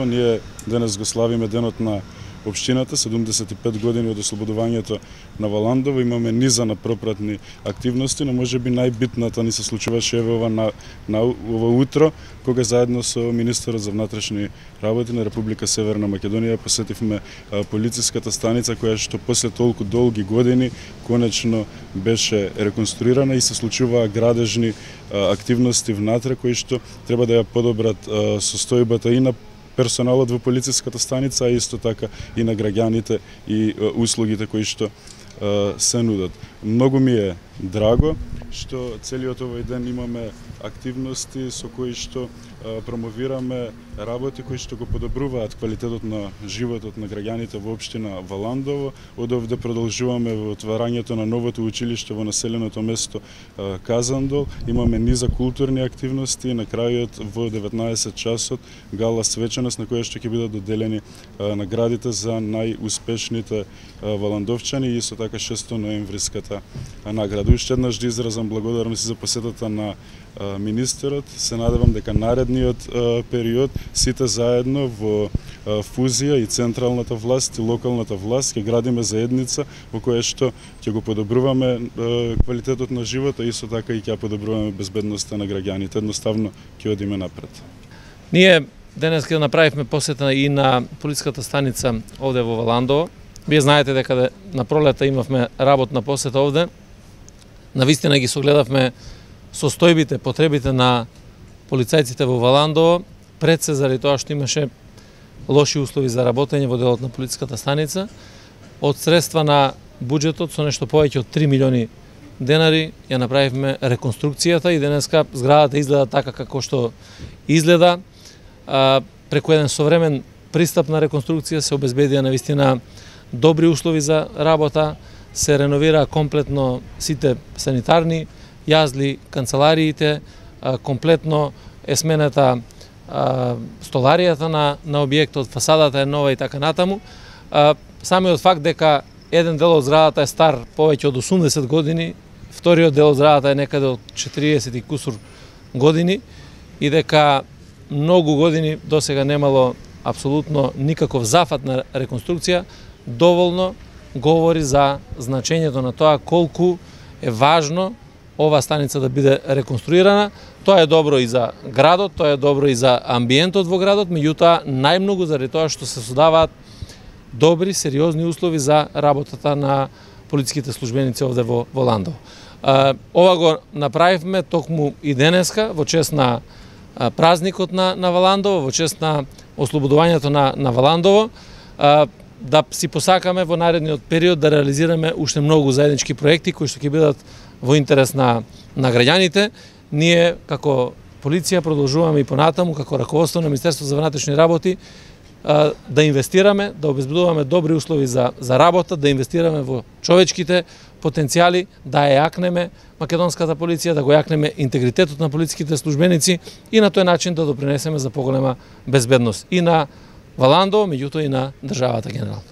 Ние денес го славиме денот на општината, 75 години од ослободувањето на Валандово. Имаме низа на пропратни активности, но можеби најбитната ни се случуваше ова утро, кога заедно со министерот за внатрешни работи на Република Северна Македонија посетивме полициската станица, која што после толку долги години конечно беше реконструирана и се случуваа градежни активности внатре кои што треба да ја подобрат состојбата и на персоналот во полициската станица, а исто така и на граѓаните и услугите кои што се нудат. Многу ми е драго што целиот овој ден имаме активности со кои што промовираме работи кои што го подобруваат квалитетот на животот на граѓаните во општина Валандово. Од овде продолжуваме во отварањето на новото училиште во населеното место Казандол. Имаме низа културни активности и на крајот во 19 часот гала свеченост на која што ќе бидат доделени наградите за најуспешните валандовчани и исто така 6 ноемвриската награда. Уште еднаш да изразам благодарност за посетата на министерот. Се надевам дека наредниот период сите заедно во фузија и централната власт и локалната власт ќе градиме заедница во која што ќе го подобруваме квалитетот на живота и исто така и ќе подобруваме безбедноста на граѓаните. Едноставно ќе одиме напред. Ние денес ќе направивме посета и на полициската станица овде во Валандово. Вие знаете дека на пролета имавме работна посета овде. Навистина ги согледавме состојбите, потребите на полицајците во Валандово, пред се заради тоа што имаше лоши услови за работење во делот на полициската станица. Од средства на буџетот со нешто повеќе од 3 милиони денари ја направивме реконструкцијата и денеска зградата изгледа така како што изгледа. Преку еден современ пристап на реконструкција се обезбедија навистина добри услови за работа, се реновира комплетно сите санитарни јазли, канцелариите, комплетно е сменета столаријата на објектот, фасадата е нова и така натаму. Самиот факт дека еден дел од зградата е стар повеќе од 80 години, вториот дел од зградата е некаде од 40 и кусур години и дека многу години досега немало апсолутно никаков зафат на реконструкција, доволно говори за значењето на тоа колку е важно ова станица да биде реконструирана. Тоа е добро и за градот, тоа е добро и за амбиентот во градот, меѓутоа најмногу заради тоа што се создаваат добри, сериозни услови за работата на полициските службеници овде во Валандово. Ова го направивме токму и денеска во чест на празникот на Валандово, во чест на ослободувањето на Валандово, да си посакаме во наредниот период да реализираме уште многу заеднички проекти кои што ќе бидат во интерес на граѓаните. Ние како полиција продолжуваме и понатаму како раководство на Министерството за внатрешни работи да инвестираме, да обезбедуваме добри услови за работа, да инвестираме во човечките потенцијали, да ја јакнеме македонската полиција, да го јакнеме интегритетот на полициските службеници и на тој начин да допринесеме за поголема безбедност и на Валандово, меѓутоа и на државата генерално.